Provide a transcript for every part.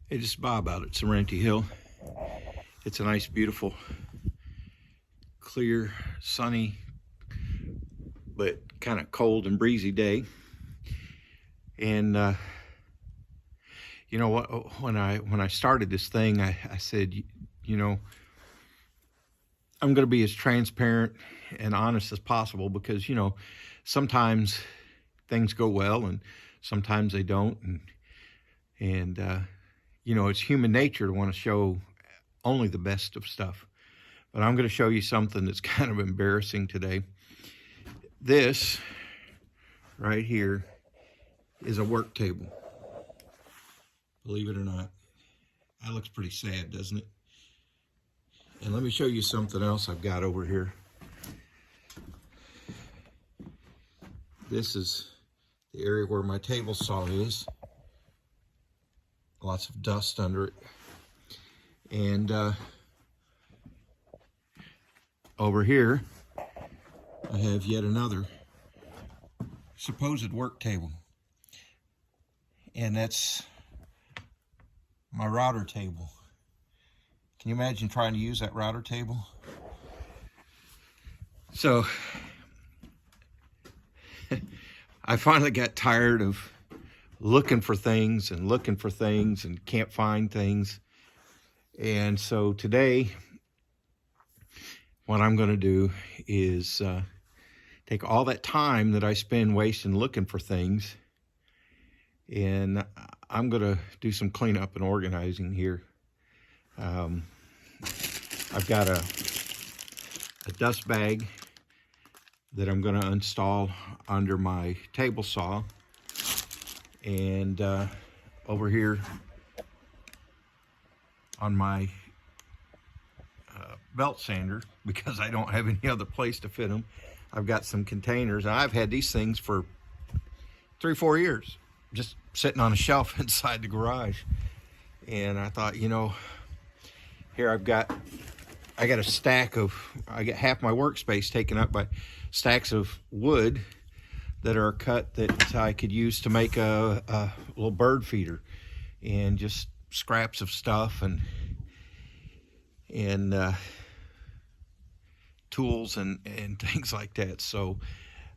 Hey, this is Bob out at Sorrento Hill. It's a nice, beautiful, clear, sunny, but kind of cold and breezy day. And you know what? When I started this thing, I said, you know, I'm going to be as transparent and honest as possible because sometimes things go well and sometimes they don't, and it's human nature to want to show only the best of stuff. But I'm going to show you something that's kind of embarrassing today. This right here is a work table. Believe it or not. That looks pretty sad, doesn't it? And let me show you something else I've got over here. This is the area where my table saw is. Lots of dust under it. And over here, I have yet another supposed work table. And that's my router table. Can you imagine trying to use that router table? So, I finally got tired of looking for things and can't find things. And so today, what I'm going to do is take all that time that I spend wasting looking for things, and I'm going to do some cleanup and organizing here. I've got a dust bag that I'm going to install under my table saw, and over here on my belt sander, because I don't have any other place to fit them, I've got some containers. And I've had these things for 3-4 years, just sitting on a shelf inside the garage. And I thought, here I got a stack of, I got half my workspace taken up by stacks of wood that are cut that I could use to make a little bird feeder, and just scraps of stuff and tools and things like that. So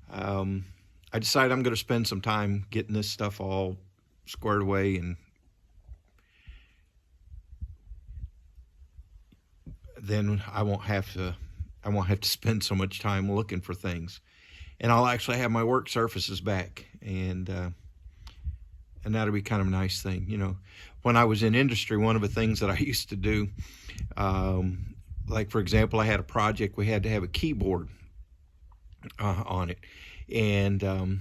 I decided I'm going to spend some time getting this stuff all squared away, and then I won't have to spend so much time looking for things, and I'll actually have my work surfaces back, and that'll be kind of a nice thing. When I was in industry, one of the things that I used to do, like for example, I had a project, we had to have a keyboard on it, and they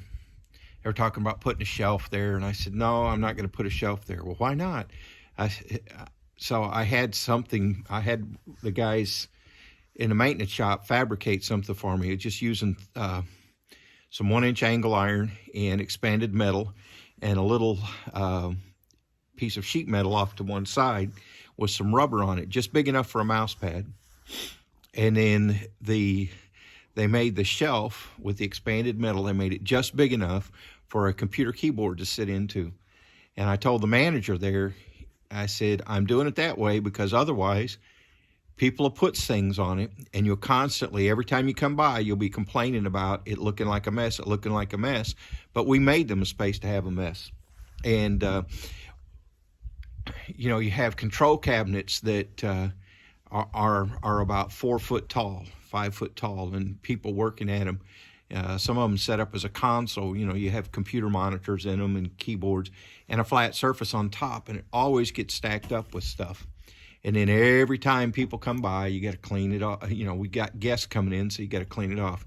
were talking about putting a shelf there, and I said, no, I'm not going to put a shelf there. Well, why not? So I had the guys in the maintenance shop fabricate something for me, just using some 1-inch angle iron and expanded metal and a little piece of sheet metal off to one side with some rubber on it, just big enough for a mouse pad. And then they made the shelf with the expanded metal. They made it just big enough for a computer keyboard to sit into. And I told the manager there, I said, I'm doing it that way because otherwise people will put things on it, and you'll constantly, every time you come by, you'll be complaining about it looking like a mess, but we made them a space to have a mess. And you have control cabinets that are about 4 foot tall, 5 foot tall, and people working at them. Some of them set up as a console. You have computer monitors in them and keyboards and a flat surface on top, and it always gets stacked up with stuff. And then every time people come by, you got to clean it off. We got guests coming in, so you got to clean it off.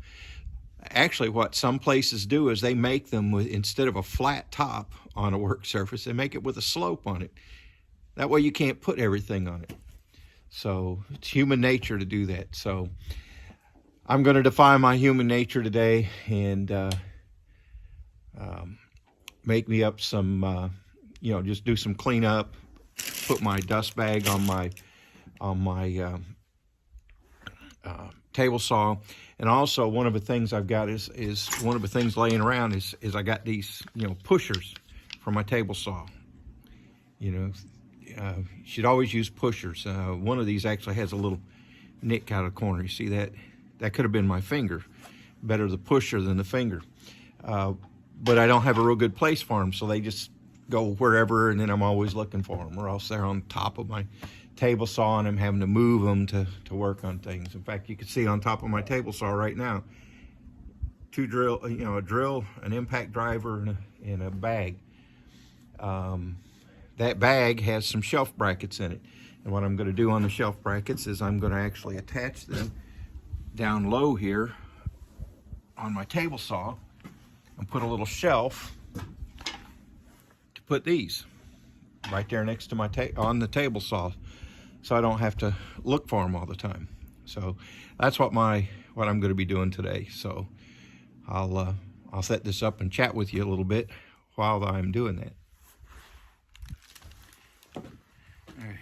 Actually, what some places do is they make them with, instead of a flat top on a work surface, they make it with a slope on it. That way you can't put everything on it. So it's human nature to do that. So I'm going to defy my human nature today and make me up some, just do some cleanup, put my dust bag on my table saw. And also one of the things I've got is one of the things laying around is I got these, pushers for my table saw. you should always use pushers. One of these actually has a little nick out of the corner. You see that? That could have been my finger. Better the pusher than the finger. But I don't have a real good place for them, so they just go wherever, and then I'm always looking for them, or else they're on top of my table saw and I'm having to move them to work on things. In fact, you can see on top of my table saw right now, a drill, an impact driver, and a bag. That bag has some shelf brackets in it. And what I'm going to do on the shelf brackets is I'm going to actually attach them down low here on my table saw and put a little shelf to put these right there next to my on the table saw, so I don't have to look for them all the time. So that's what I'm going to be doing today. So I'll set this up and chat with you a little bit while I'm doing that. All right.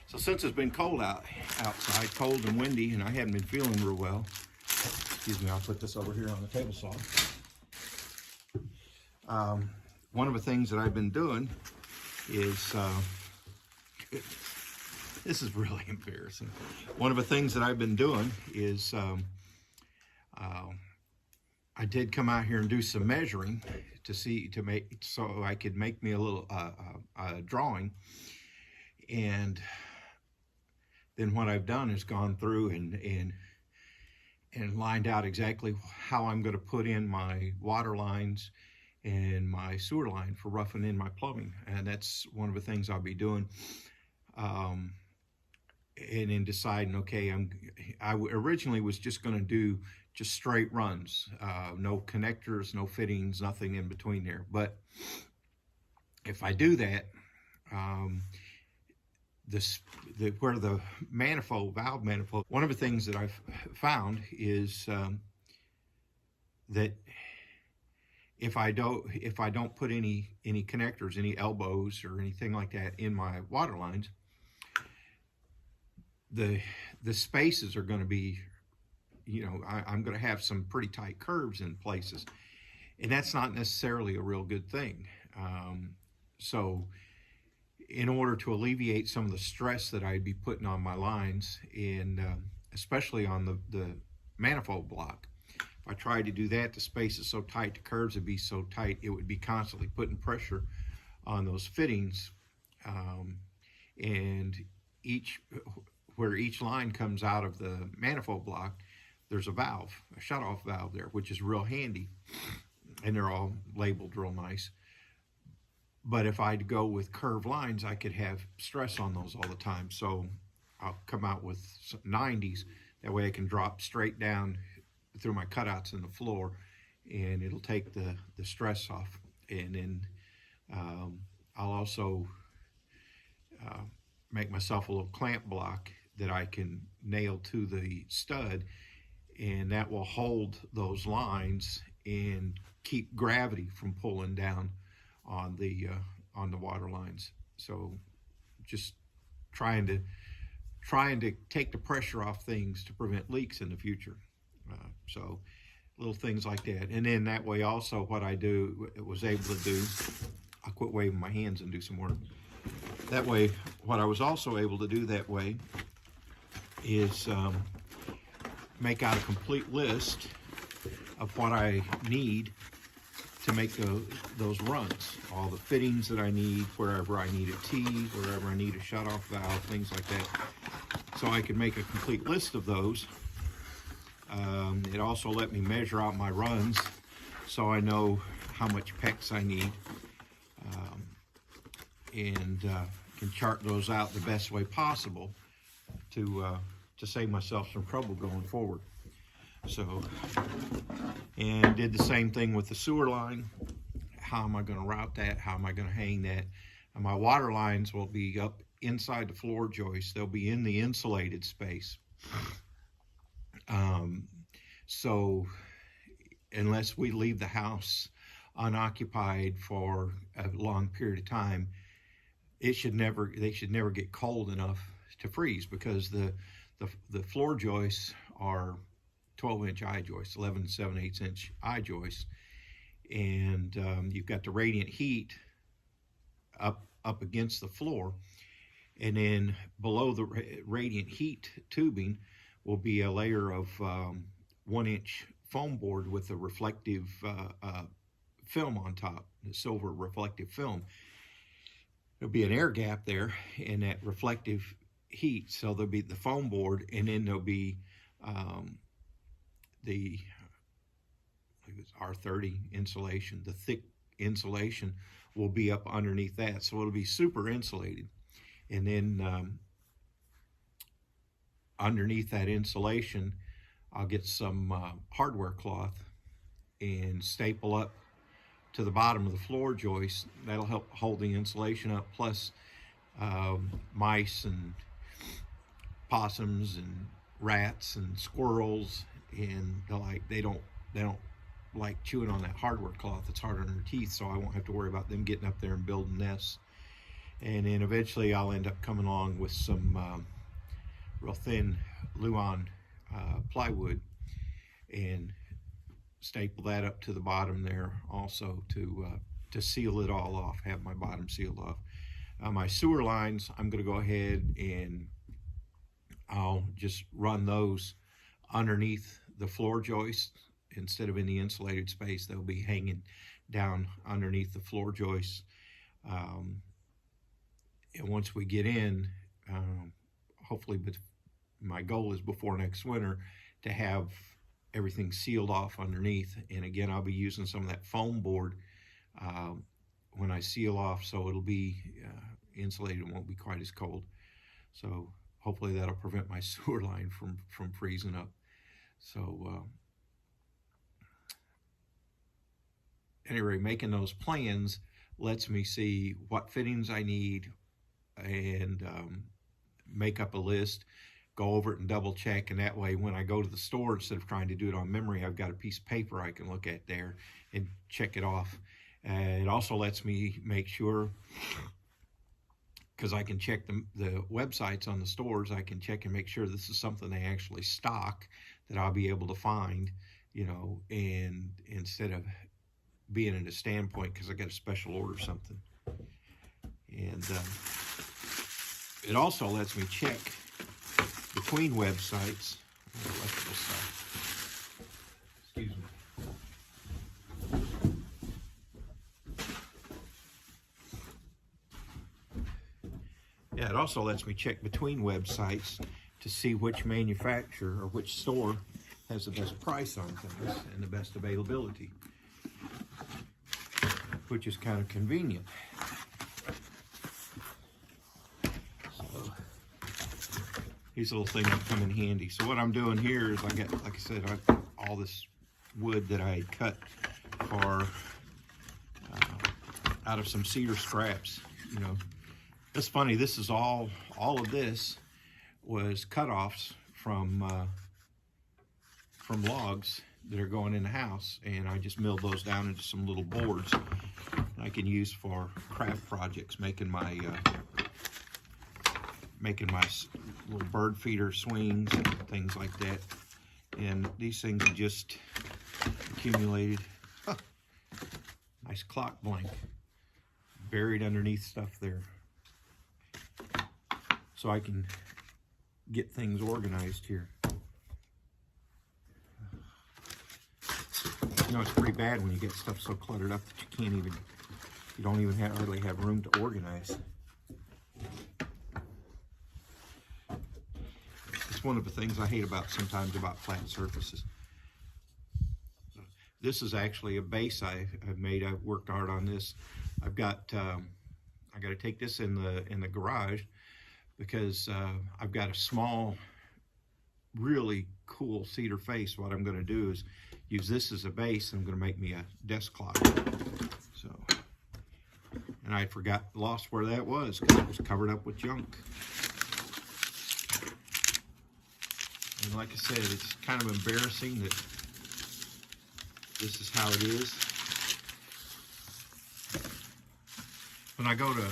So since it's been cold outside, cold and windy, and I haven't been feeling real well, excuse me, I'll put this over here on the table saw. One of the things that I've been doing is, this is really embarrassing. One of the things that I've been doing is, I did come out here and do some measuring so I could make me a little drawing. And then what I've done is gone through and lined out exactly how I'm going to put in my water lines and my sewer line for roughing in my plumbing. And that's one of the things I'll be doing. And in deciding, okay, I originally was just going to do just straight runs, no connectors, no fittings, nothing in between there. But if I do that, where the valve manifold, one of the things that I've found is that if I don't put any connectors, any elbows or anything like that in my water lines, the spaces are going to be, I'm going to have some pretty tight curves in places, and that's not necessarily a real good thing. So in order to alleviate some of the stress that I'd be putting on my lines, and especially on the manifold block, if I tried to do that, the space is so tight, the curves would be so tight, it would be constantly putting pressure on those fittings, and where each line comes out of the manifold block, there's a valve, a shut-off valve there, which is real handy, and they're all labeled real nice. But if I'd go with curved lines, I could have stress on those all the time. So I'll come out with 90s. That way I can drop straight down through my cutouts in the floor, and it'll take the stress off. And then I'll also make myself a little clamp block that I can nail to the stud, and that will hold those lines and keep gravity from pulling down on the water lines. So just trying to take the pressure off things to prevent leaks in the future. So little things like that. And then that way also what I was able to do, I'll quit waving my hands and do some work. That way, what I was also able to do that way is make out a complete list of what I need to make those runs. All the fittings that I need, wherever I need a T, wherever I need a shut-off valve, things like that. So I could make a complete list of those. It also let me measure out my runs so I know how much PEX I need, and can chart those out the best way possible to save myself some trouble going forward. So, and did the same thing with the sewer line. How am I going to route that? How am I going to hang that? And my water lines will be up inside the floor joist. They'll be in the insulated space. So unless we leave the house unoccupied for a long period of time, they should never get cold enough to freeze, because the floor joists are 12-inch eye joists, 11 7/8-inch eye joists, and you've got the radiant heat up up against the floor. And then below the radiant heat tubing will be a layer of 1-inch foam board with a reflective film on top, the silver reflective film. There'll be an air gap there in that reflective heat, so there'll be the foam board, and then there'll be the R30 insulation. The thick insulation will be up underneath that, so it'll be super insulated. And then underneath that insulation, I'll get some hardware cloth and staple up to the bottom of the floor joist. That'll help hold the insulation up, plus mice and possums and rats and squirrels and the like, they don't like chewing on that hardware cloth. It's hard on their teeth, so I won't have to worry about them getting up there and building nests. And then eventually I'll end up coming along with some real thin Luan plywood and staple that up to the bottom there also to seal it all off, have my bottom sealed off. My sewer lines, I'm going to go ahead and I'll just run those underneath the floor joist. Instead of in the insulated space, they'll be hanging down underneath the floor joists. And once we get in, hopefully, but my goal is before next winter to have everything sealed off underneath. And again, I'll be using some of that foam board when I seal off, so it'll be insulated and won't be quite as cold. So hopefully that'll prevent my sewer line from freezing up. So anyway, making those plans lets me see what fittings I need and make up a list, go over it and double check, and that way when I go to the store, instead of trying to do it on memory, I've got a piece of paper I can look at there and check it off. It also lets me make sure, because I can check the websites on the stores, I can check and make sure this is something they actually stock that I'll be able to find, you know, and instead of being at a standpoint because I got a special order or something. And it also lets me check between websites, electrical stuff. Excuse me. Yeah, it also lets me check between websites to see which manufacturer or which store has the best price on things and the best availability, which is kind of convenient. So these little things come in handy. So what I'm doing here is I got, like I said, all this wood that I had cut for out of some cedar scraps. You know, it's funny. This is all of this was cut-offs from logs that are going in the house, and I just milled those down into some little boards I can use for craft projects, making my little bird feeder swings and things like that. And these things just accumulated. Huh. Nice clock blank buried underneath stuff there, so I can get things organized here. You know, it's pretty bad when you get stuff so cluttered up that you don't even hardly have room to organize. It's one of the things I hate sometimes about flat surfaces. This is actually a base I've made. I've worked hard on this. I've got I got to take this in the garage because I've got a small, really cool cedar face. What I'm going to do is use this as a base, and I'm going to make me a desk clock. So, and I lost where that was because it was covered up with junk. And like I said, it's kind of embarrassing that this is how it is. When I go to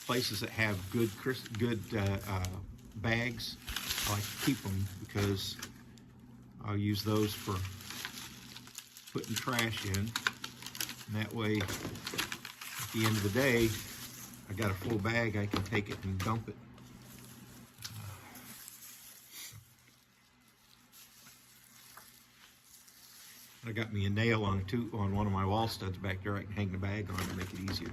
places that have good bags, I like to keep them because I'll use those for putting trash in. And that way, at the end of the day, I got a full bag, I can take it and dump it. I got me a nail on one of my wall studs back there. I can hang the bag on to make it easier.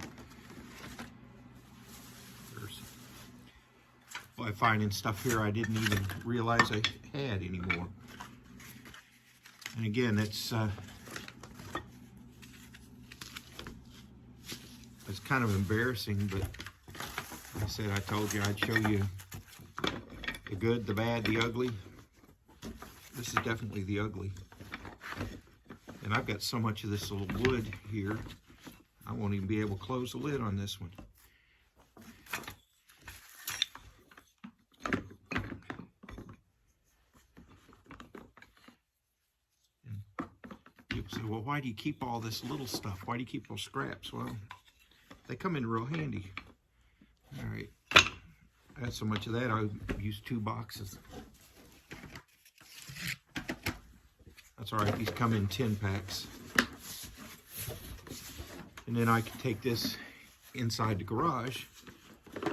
By finding stuff here I didn't even realize I had anymore. And again, it's kind of embarrassing, but like I said, I told you I'd show you the good, the bad, the ugly. This is definitely the ugly. And I've got so much of this little wood here, I won't even be able to close the lid on this one. And people say, well, why do you keep all this little stuff? Why do you keep those scraps? Well, they come in real handy. All right, I had so much of that, I used 2 boxes. That's all right, these come in 10 packs. And then I can take this inside the garage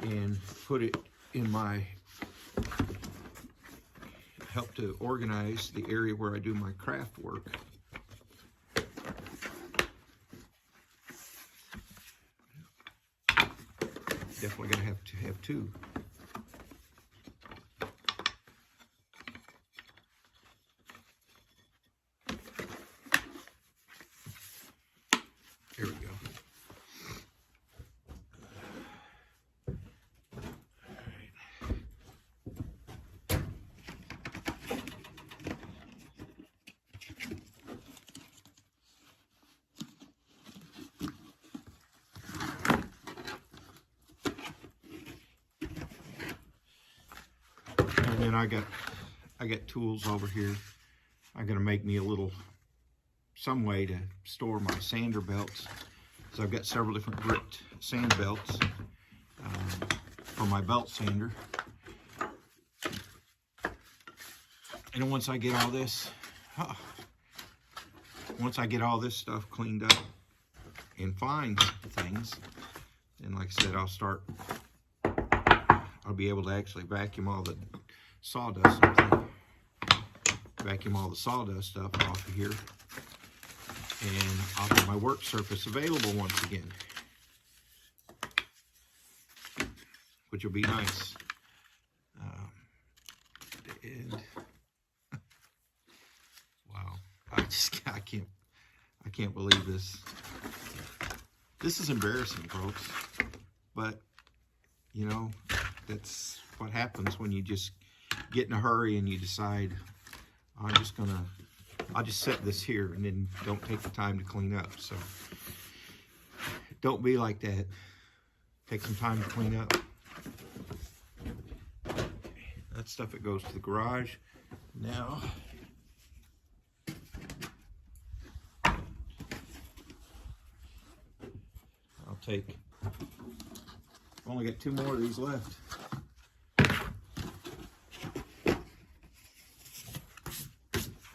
and put it in my, help to organize the area where I do my craft work. Definitely gonna have to have 2. There we go. And then I got tools over here. I'm gonna make me some way to store my sander belts. So I've got several different gripped sand belts for my belt sander. And once I get all this, stuff cleaned up and find things, and like I said, I'll be able to actually vacuum all the sawdust stuff off of here, and I'll have my work surface available once again, which will be nice. And wow, I can't believe this. This is embarrassing, folks, but you know, that's what happens when you just get in a hurry and you decide, I'll just set this here, and then don't take the time to clean up. So don't be like that. Take some time to clean up. That stuff, it goes to the garage. Now, I've only got 2 more of these left.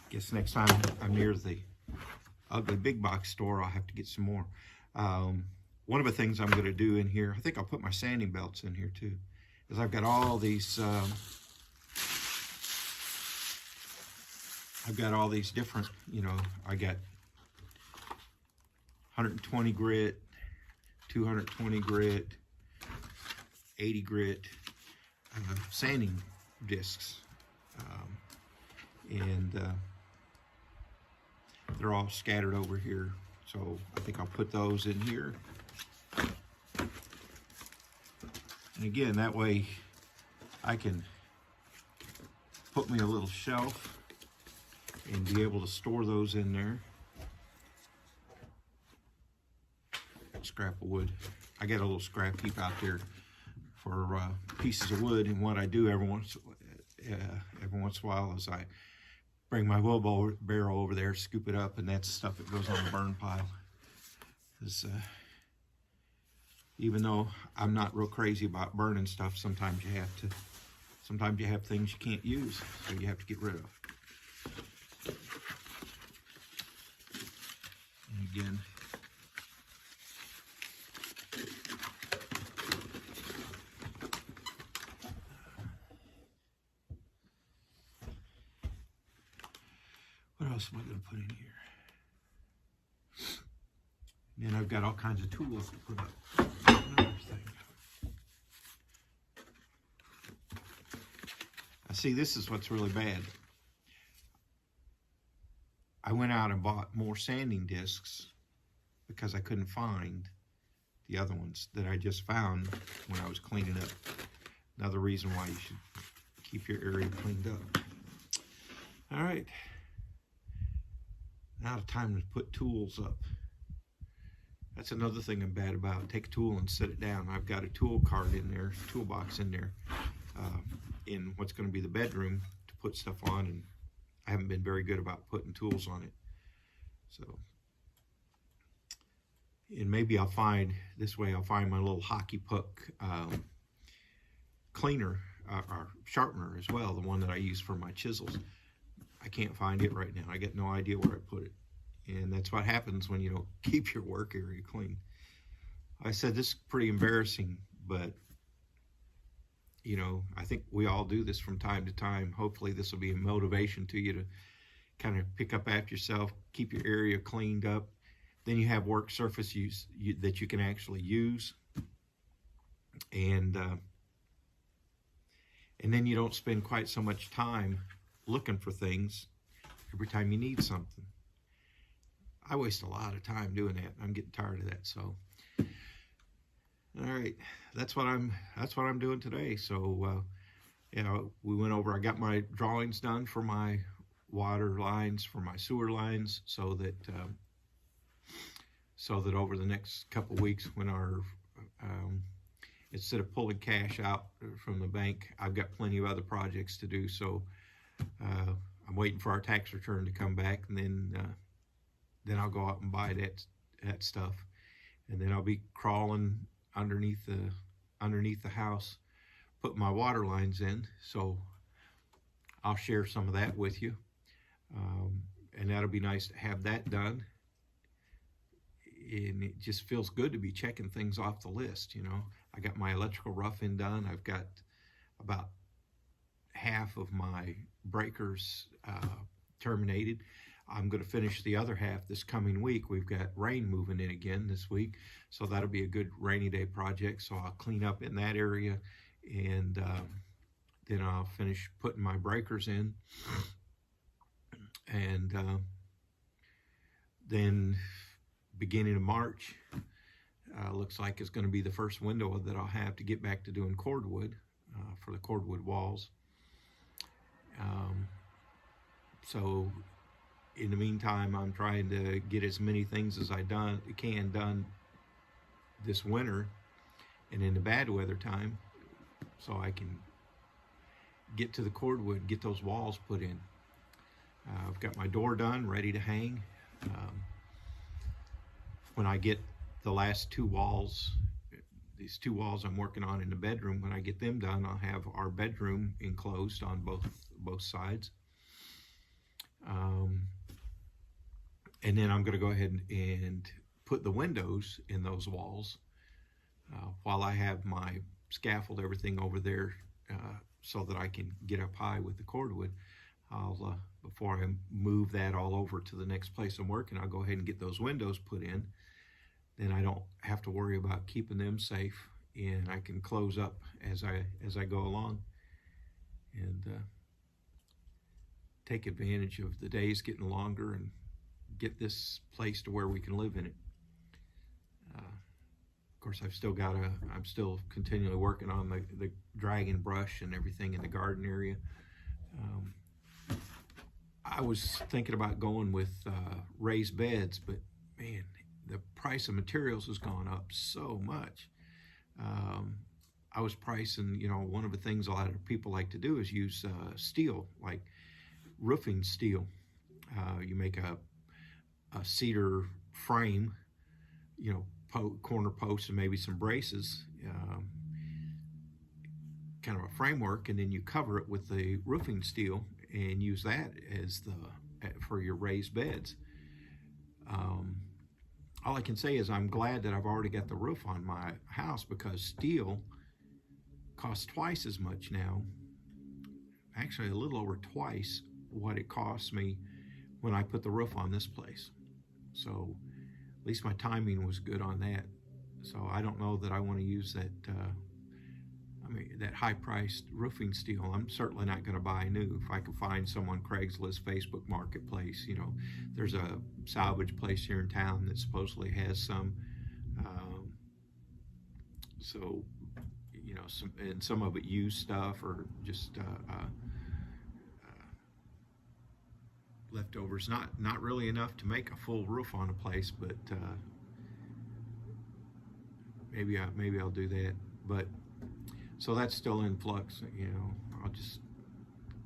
Guess next time I'm near the ugly big box store, I'll have to get some more. One of the things I'm going to do in here, I think I'll put my sanding belts in here too, is I've got all these different, you know, I got 120 grit, 220 grit, 80 grit sanding discs, and they're all scattered over here, so I think I'll put those in here. And again, that way I can put me a little shelf and be able to store those in there. Scrap of wood. I got a little scrap heap out there for pieces of wood, and what I do every once in a while is I bring my wheelbarrow over there, scoop it up, and that's stuff that goes on the burn pile. Because even though I'm not real crazy about burning stuff, sometimes you have things you can't use, so you have to get rid of. And again, else am I going to put in here? And then I've got all kinds of tools to put up. Another thing. I see, this is what's really bad. I went out and bought more sanding discs because I couldn't find the other ones that I just found when I was cleaning up. Another reason why you should keep your area cleaned up. All right. Now the time to put tools up. That's another thing I'm bad about. Take a tool and set it down. I've got a tool cart in there, toolbox in there, in what's going to be the bedroom to put stuff on, and I haven't been very good about putting tools on it. So, and maybe I'll find, this way I'll find my little hockey puck cleaner, or sharpener as well, the one that I use for my chisels. I can't find it right now. I get no idea where I put it. And that's what happens when you don't keep your work area clean. I said this is pretty embarrassing, but you know, I think we all do this from time to time. Hopefully this will be a motivation to you to kind of pick up after yourself, keep your area cleaned up. Then you have work surface that you can actually use. And then you don't spend quite so much time looking for things every time you need something. I waste a lot of time doing that. I'm getting tired of that. So, all right, that's what I'm doing today. So, you know, we went over. I got my drawings done for my water lines, for my sewer lines, so that over the next couple weeks, when our instead of pulling cash out from the bank, I've got plenty of other projects to do. So, I'm waiting for our tax return to come back, and then I'll go out and buy that stuff, and then I'll be crawling underneath the house, put my water lines in. So I'll share some of that with you, and that'll be nice to have that done. And it just feels good to be checking things off the list. You know, I got my electrical roughing done. I've got about half of my breakers terminated. I'm going to finish the other half this coming week. We've got rain moving in again this week, so that'll be a good rainy day project. So I'll clean up in that area, and then I'll finish putting my breakers in. And then beginning of March, looks like it's going to be the first window that I'll have to get back to doing cordwood for the cordwood walls. So in the meantime, I'm trying to get as many things as I can done this winter and in the bad weather time, so I can get to the cordwood, get those walls put in. I've got my door done, ready to hang. When I get the last two walls, these two walls I'm working on in the bedroom, when I get them done, I'll have our bedroom enclosed on both sides. And then I'm going to go ahead and put the windows in those walls while I have my scaffold, everything over there, so that I can get up high with the cordwood. I'll before I move that all over to the next place I'm working, I'll go ahead and get those windows put in. Then I don't have to worry about keeping them safe, and I can close up as I go along, and take advantage of the days getting longer and get this place to where we can live in it. Of course, I'm still continually working on the dragon brush and everything in the garden area. I was thinking about going with raised beds, but man, the price of materials has gone up so much. I was pricing, you know, one of the things a lot of people like to do is use steel, like roofing steel. You make a cedar frame, you know, corner posts and maybe some braces, kind of a framework, and then you cover it with the roofing steel and use that as for your raised beds. All I can say is I'm glad that I've already got the roof on my house, because steel costs twice as much now, actually a little over twice what it cost me when I put the roof on this place. So at least my timing was good on that. So I don't know that I want to use that, that high-priced roofing steel. I'm certainly not going to buy new. If I can find some on Craigslist, Facebook Marketplace, there's a salvage place here in town that supposedly has some. So, some of it used stuff or just leftovers. Not really enough to make a full roof on a place, but maybe I'll do that. But so that's still in flux. I'll just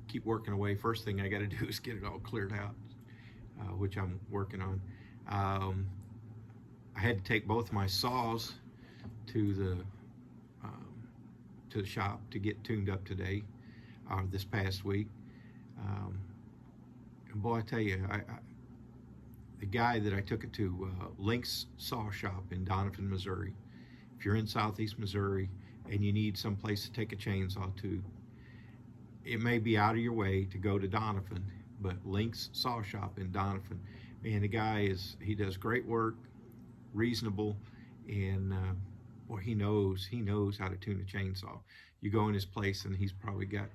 keep working away. First thing I got to do is get it all cleared out, which I'm working on. I had to take both my saws to the shop to get tuned up today, this past week. And boy, I tell you, the guy that I took it to, Link's Saw Shop in Donovan, Missouri. If you're in Southeast Missouri and you need some place to take a chainsaw to, it may be out of your way to go to Donovan, but Link's Saw Shop in Donovan, man, the guy he does great work, reasonable, and boy, he knows how to tune a chainsaw. You go in his place and he's probably got,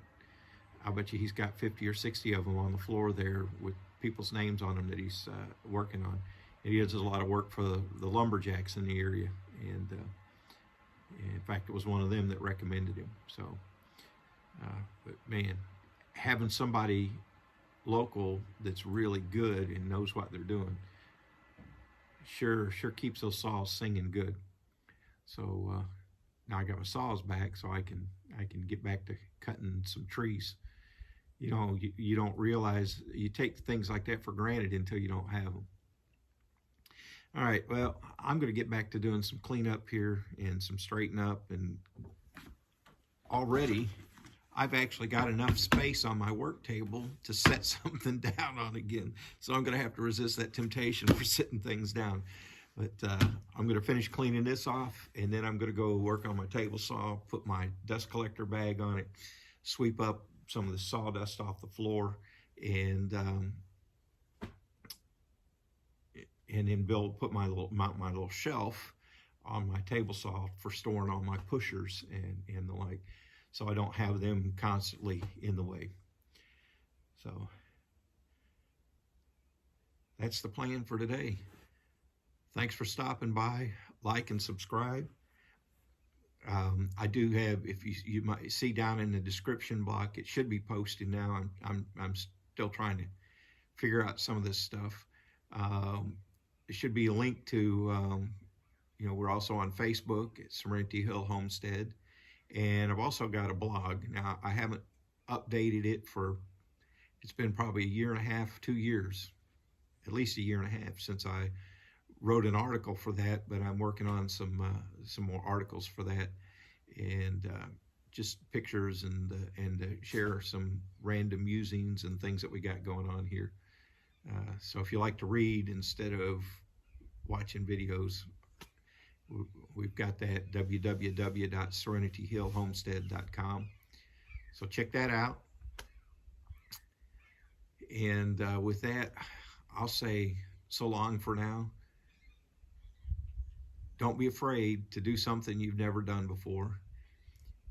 I bet you he's got 50 or 60 of them on the floor there with people's names on them that he's working on. And he does a lot of work for the lumberjacks in the area. And in fact, it was one of them that recommended him. So, but man, having somebody local that's really good and knows what they're doing sure keeps those saws singing good. So now I got my saws back, so I can get back to cutting some trees. You don't realize, you take things like that for granted until you don't have them. All right, well, I'm going to get back to doing some cleanup here and some straighten up. And already I've actually got enough space on my work table to set something down on again. So I'm going to have to resist that temptation for sitting things down. But I'm going to finish cleaning this off, and then I'm going to go work on my table saw, put my dust collector bag on it, sweep up some of the sawdust off the floor, and then put mount my little shelf on my table saw for storing all my pushers and the like, so I don't have them constantly in the way. So that's the plan for today. Thanks for stopping by. Like and subscribe. I do have, if you might see down in the description block, it should be posted now. I'm still trying to figure out some of this stuff. It should be a link to, we're also on Facebook at Serenity Hill Homestead, and I've also got a blog. Now, I haven't updated it it's been probably a year and a half, 2 years, at least a year and a half since I wrote an article for that, but I'm working on some more articles for that, and just pictures and share some random musings and things that we got going on here. So if you like to read instead of watching videos, we've got that, www.serenityhillhomestead.com. So check that out. And with that, I'll say so long for now. Don't be afraid to do something you've never done before.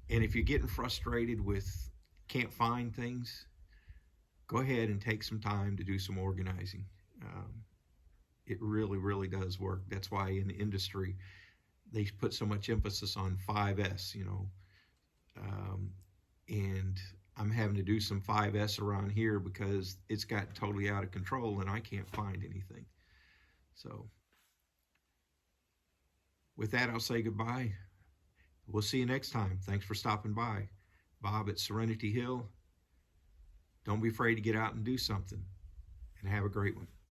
And if you're getting frustrated with can't find things, go ahead and take some time to do some organizing. It really, really does work. That's why in the industry, they put so much emphasis on 5S, and I'm having to do some 5S around here because it's got totally out of control and I can't find anything. So with that, I'll say goodbye. We'll see you next time. Thanks for stopping by. Bob at Serenity Hill. Don't be afraid to get out and do something, and have a great one.